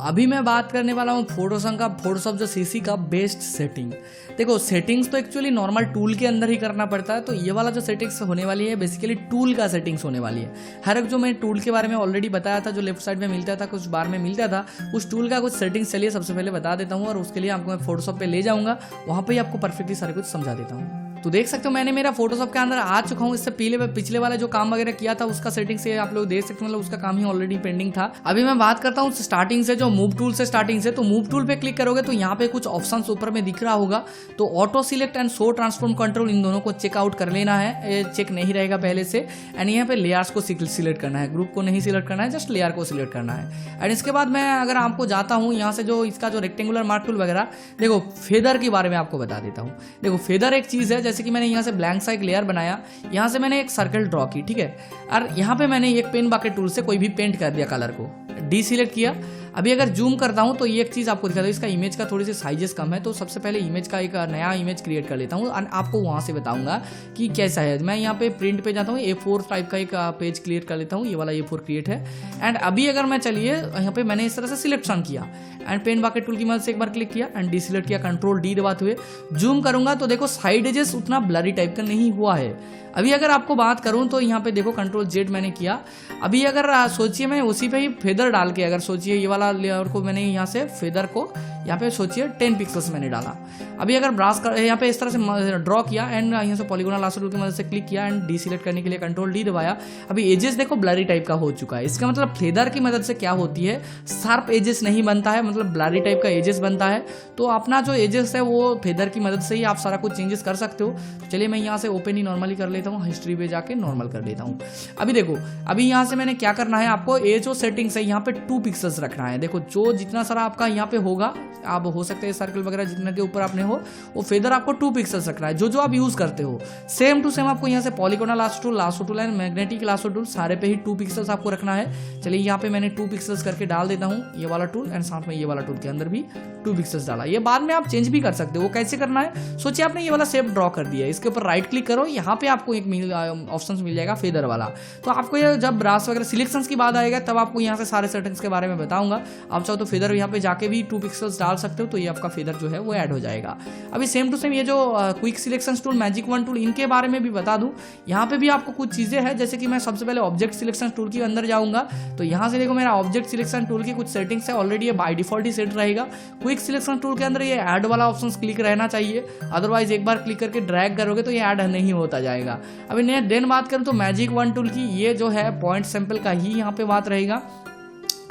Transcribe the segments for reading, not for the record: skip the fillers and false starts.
अभी मैं बात करने वाला हूँ फोटोशॉप जो सीसी का बेस्ट सेटिंग। देखो सेटिंग्स तो एक्चुअली नॉर्मल टूल के अंदर ही करना पड़ता है, तो ये वाला जो सेटिंग्स होने वाली है बेसिकली टूल का सेटिंग्स होने वाली है। हर एक जो मैं टूल के बारे में ऑलरेडी बताया था, जो लेफ्ट साइड में मिलता था, कुछ बार में मिलता था, उस टूल का कुछ सेटिंग्स चलिए सबसे पहले बता देता हूँ, और उसके लिए आपको मैं फोटोशॉप पे ले जाऊँगा, वहाँ पर ही आपको परफेक्टली सारे कुछ समझा देता हूँ। तो देख सकते हो मैंने मेरा फोटोशॉप के अंदर आ चुका हूँ। इससे पिछले वाला जो काम वगैरह किया था उसका सेटिंग से आप लोग देख सकते हो, मतलब उसका काम ही ऑलरेडी पेंडिंग था। अभी मैं बात करता हूँ स्टार्टिंग से, जो मूव टूल से स्टार्टिंग से। तो मूव टूल पे क्लिक करोगे तो यहाँ पे कुछ ऑप्शंस ऊपर में दिख रहा होगा, तो auto select and show transform control, इन दोनों को चेकआउट कर लेना है, चेक नहीं रहेगा पहले से। एंड यहाँ पे लेयर्स को सिलेक्ट करना है, ग्रुप को नहीं सिलेक्ट करना है, जस्ट लेयर को सिलेक्ट करना है। एंड इसके बाद मैं अगर आपको जाता हूँ यहाँ से, जो इसका जो रेक्टेंगुलर मार्क टूल वगैरह, देखो फेदर के बारे में आपको बता देता हूँ। देखो फेदर एक चीज़ है, जैसे कि मैंने यहाँ से ब्लैंक सा एक लेयर बनाया, यहाँ से मैंने एक सर्कल ड्रॉ की, ठीक है, और यहाँ पे मैंने एक पेन बकेट टूल से कोई भी पेंट कर दिया, कलर को डी सिलेक्ट किया। अभी अगर जूम करता हूँ तो ये एक चीज़ आपको दिखा दो, इसका इमेज का थोड़ी सी साइजेस कम है, तो सबसे पहले इमेज का एक नया इमेज क्रिएट कर लेता हूँ और आपको वहाँ से बताऊंगा कि कैसा है। मैं यहाँ पे प्रिंट पे जाता हूँ, A4 टाइप का एक पेज क्रिएट कर लेता हूँ, ये वाला A4 क्रिएट है। एंड अभी अगर मैं चलिए यहाँ पे मैंने इस तरह से सिलेक्शन किया एंड पेन बकेट टूल की मदद से एक बार क्लिक किया एंड डी सिलेक्ट किया, कंट्रोल डी दबाते हुए जूम करूंगा तो देखो साइड एजेस उतना ब्लरी टाइप का नहीं हुआ है। अभी अगर आपको बात करूं तो यहाँ पे देखो कंट्रोल जेड मैंने किया। अभी अगर सोचिए मैं उसी पे ही फेदर डाल के, अगर सोचिए ये वाला लेयर को मैंने यहाँ से फेदर को यहाँ पे सोचिए 10 पिक्सल्स मैंने डाला। अभी अगर ब्रास कर यहाँ पे इस तरह से ड्रॉ किया एंड यहाँ से पॉलीगोनल लासो टूल की मदद से क्लिक किया एंड डी सिलेक्ट करने के लिए कंट्रोल डी दबाया। अभी एजेस देखो ब्लरी टाइप का हो चुका है। इसका मतलब फेदर की मदद से क्या होती है, शार्प एजेस नहीं बनता है, मतलब ब्लरी टाइप का एजेस बनता है। तो अपना जो एजेस है वो फेदर की मदद से ही आप सारा कुछ चेंजेस कर सकते हो। चलिए मैं यहाँ से ओपन ही नॉर्मली कर लेता हूँ, हिस्ट्री पे जाके नॉर्मल कर लेता हूँ। अभी देखो अभी यहाँ से मैंने क्या करना है, आपको ये जो सेटिंग्स है यहाँ पे 2 पिक्सल्स रखना है। देखो जो जितना सारा आपका यहाँ पे होगा, आप हो सकते हैं सर्कल वगैरह जितना के ऊपर आपने हो, वो फेदर आपको 2 पिक्सल्स रखना है, जो आप यूज करते हो। सेम टू सेम आपको यहाँ से polygonal lasso tool and magnetic lasso tool सारे पे ही 2 पिक्सल्स आपको रखना है। चलिए यहाँ पे मैंने 2 पिक्सल्स करके डाल देता हूँ, ये वाला टूल एंड साथ में ये वाला टूल के अंदर भी 2 पिक्सल्स डाला। ये बाद में आप चेंज भी कर सकते हो, वो कैसे करना है, सोचिए आपने ये वाला शेप ड्रॉ कर दिया, इसके ऊपर राइट क्लिक करो, यहाँ पे आपको एक ऑप्शन मिल जाएगा फेदर वाला। तो आपको ये जब ब्रास वगैरह सिलेक्शंस की बात आएगा तब आपको यहाँ से सारे सेटिंग्स के बारे में बताऊंगा। आप चाहो तो फेदर यहाँ पे जाके भी 2 पिक्सल्स डाल सकते हो, तो ये आपका फेदर जो है वो ऐड हो जाएगा। अभी सेम टू सेम ये जो quick selection tool, magic one tool, इनके बारे में भी बता दूं। यहाँ पे भी आपको कुछ चीजें हैं, जैसे कि मैं सबसे पहले ऑब्जेक्ट सिलेक्शन टूल के अंदर जाऊंगा, तो यहाँ से देखो मेरा ऑब्जेक्ट सिलेक्शन टूल की कुछ सेटिंग्स है, ऑलरेडी ये बाय डिफॉल्ट ही सेट रहेगा। क्विक सिलेक्शन टूल के अंदर ये ऐड वाला ऑप्शन क्लिक रहना चाहिए, अदरवाइज एक बार क्लिक करके ड्रैग करोगे तो ये ऐड नहीं होता जाएगा। अभी देन बात करूँ तो मैजिक वन टूल की, ये जो है पॉइंट सैंपल का ही यहाँ पे बात रहेगा,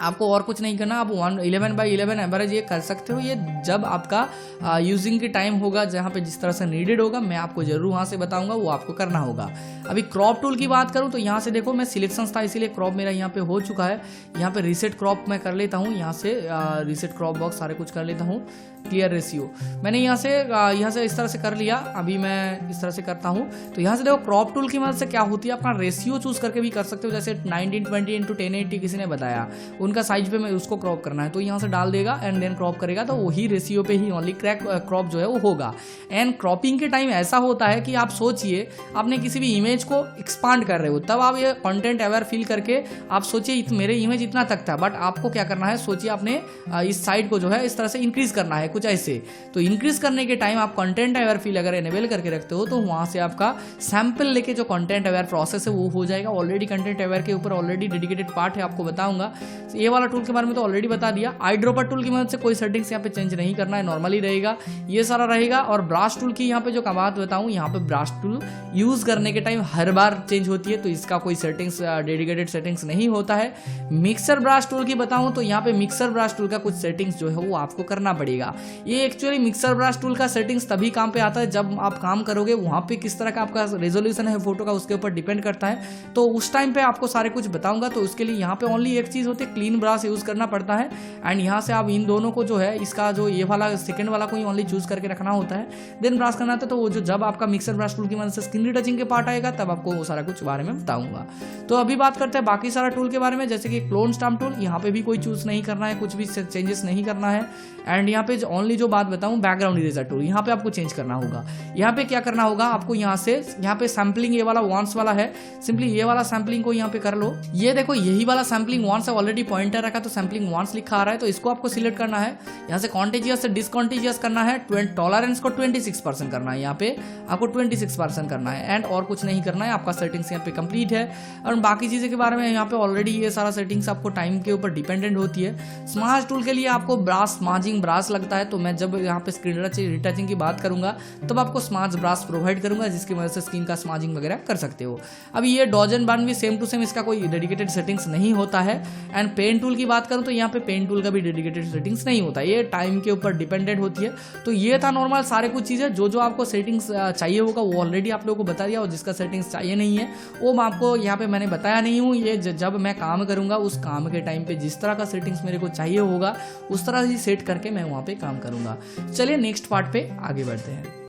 आपको और कुछ नहीं करना। आप 11/11 एवरेज ये कर सकते हो, ये जब आपका यूजिंग के टाइम होगा, जहाँ पे जिस तरह से नीडेड होगा मैं आपको जरूर वहाँ से बताऊंगा, वो आपको करना होगा। अभी क्रॉप टूल की बात करूँ तो यहाँ से देखो मैं सिलेक्शंस था इसीलिए क्रॉप मेरा यहाँ पे हो चुका है। यहाँ पे रीसेट क्रॉप मैं कर लेता हूँ, यहाँ से रीसेट क्रॉप बॉक्स सारे कुछ कर लेता हूँ। क्लियर रेशियो मैंने यहाँ से इस तरह से कर लिया। अभी मैं इस तरह से करता हूँ, तो यहाँ से देखो क्रॉप टूल की मदद से क्या होती है, अपना रेशियो चूज करके भी कर सकते हो, जैसे 1920x1080 किसी ने बताया, उनका साइज पे मैं उसको क्रॉप करना है तो यहाँ से डाल देगा एंड देन क्रॉप करेगा, तो वही रेशियो पे ही ओनली क्रॉप जो है वो होगा। एंड क्रॉपिंग के टाइम ऐसा होता है कि आप सोचिए आपने किसी भी इमेज को एक्सपांड कर रहे हो, तब आप ये कंटेंट अवेयर फील करके आप सोचिए मेरे इमेज इतना तक था, बट आपको क्या करना है, सोचिए आपने इस साइड को जो है इस तरह से इंक्रीज करना है कुछ ऐसे। तो इंक्रीज करने के टाइम आप कंटेंट अवेयर फील अगर एनेबल करके रखते हो तो वहां से आपका सैंपल लेके जो कंटेंट अवेयर प्रोसेस है वो हो जाएगा। ऑलरेडी कंटेंट अवेयर के ऊपर ऑलरेडी डेडिकेटेड पार्ट है, आपको बताऊंगा। ये वाला टूल के बारे में तो ऑलरेडी बता दिया। आई ड्रॉपर टूल की मदद से कोई सेटिंग्स यहाँ पे चेंज नहीं करना है, नॉर्मली रहेगा, ये सारा रहेगा। और ब्रश टूल की यहाँ पे जो बात बताऊं, यहाँ पे ब्रश टूल यूज करने के टाइम हर बार चेंज होती है, तो इसका कोई सेटिंग्स डेडिकेटेड सेटिंग्स नहीं होता है। मिक्सर ब्रश टूल की बताऊं तो यहाँ पे मिक्सर ब्रश टूल का कुछ सेटिंग्स जो है वो आपको करना पड़ेगा। ये एक्चुअली मिक्सर ब्रश टूल का सेटिंग्स तभी काम पे आता है जब आप काम करोगे, वहां पे किस तरह का आपका रेजोल्यूशन है फोटो का उसके ऊपर डिपेंड करता है, तो उस टाइम पे आपको सारे कुछ बताऊंगा। तो उसके लिए यहाँ पे ओनली एक चीज होती है, क्लीन ब्रश यूज करना पड़ता है। एंड यहाँ से आप इन दोनों को जो है, इसका जो ये वाला सेकंड वाला को ही ओनली चूज करके रखना होता है, देन ब्रश करना होता है। तो वो जो जब आपका मिक्सर ब्रश टूल की मदद से स्क्रीन टचिंग के पार्ट आएगा तब आपको वो सारा कुछ बारे में बताऊंगा। तो अभी बात करते हैं बाकी सारा टूल के बारे में, जैसे कि क्लोन स्टैम्प टूल, यहाँ पे भी कोई चूज नहीं करना है, कुछ भी चेंजेस नहीं करना है। एंड यहाँ पे ओनली जो बात बताऊं बैकग्राउंड इरेजर टूल, यहाँ पे आपको चेंज करना होगा। यहाँ पे क्या करना होगा आपको, यहाँ पे सैम्पलिंग ये वाला वॉन्स वाला है, सिंपली ये वाला सैम्पलिंग को यहाँ पे कर लो। ये देखो यही वाला सैम्पलिंग वॉन्स है, ऑलरेडी पॉइंटर रखा तो सैम्पलिंग वॉन्स लिखा आ रहा है, तो इसको आपको सिलेक्ट करना है। यहाँ से कॉन्टेजियस से डिसकॉन्टेजियस करना है, टॉलरेंस को 26% करना है, यहाँ पे आपको 26% करना है एंड और कुछ नहीं करना है। आपका सेटिंग्स यहाँ पे कंप्लीट है। और बाकी चीज़ें के बारे में यहाँ पे ऑलरेडी ये सारा सेटिंग्स आपको टाइम के ऊपर डिपेंडेंट होती है। स्मार्ट टूल के लिए आपको ब्रास स्माजिंग ब्रास लगता है, तो मैं जब यहाँ पे स्क्रीन रिटचिंग की बात करूंगा तब आपको स्मार्ट ब्रास प्रोवाइड करूंगा, जिसकी वजह से स्क्रीन का स्माजिंग वगैरह कर सकते हो। अभी ये डॉज एंड बर्न भी सेम टू सेम, इसका कोई डेडिकेटेड सेटिंग्स नहीं होता है। एंड पेन टूल की बात करूं तो यहाँ पे पेन टूल का भी डेडिकेटेड सेटिंग्स नहीं होता, ये टाइम के ऊपर डिपेंडेंट होती है। तो ये था नॉर्मल सारे कुछ चीज़ें, जो आपको सेटिंग्स चाहिए होगा वो ऑलरेडी आप लोगों को बता दिया, और जिसका सेटिंग्स चाहिए नहीं है वो मैं आपको यहाँ पे मैंने बताया नहीं हूँ। ये जब मैं काम करूँगा उस काम के टाइम पे जिस तरह का सेटिंग्स मेरे को चाहिए होगा उस तरह ही सेट करके मैं वहाँ पे काम करूँगा। चलिए नेक्स्ट पार्ट पे आगे बढ़ते हैं।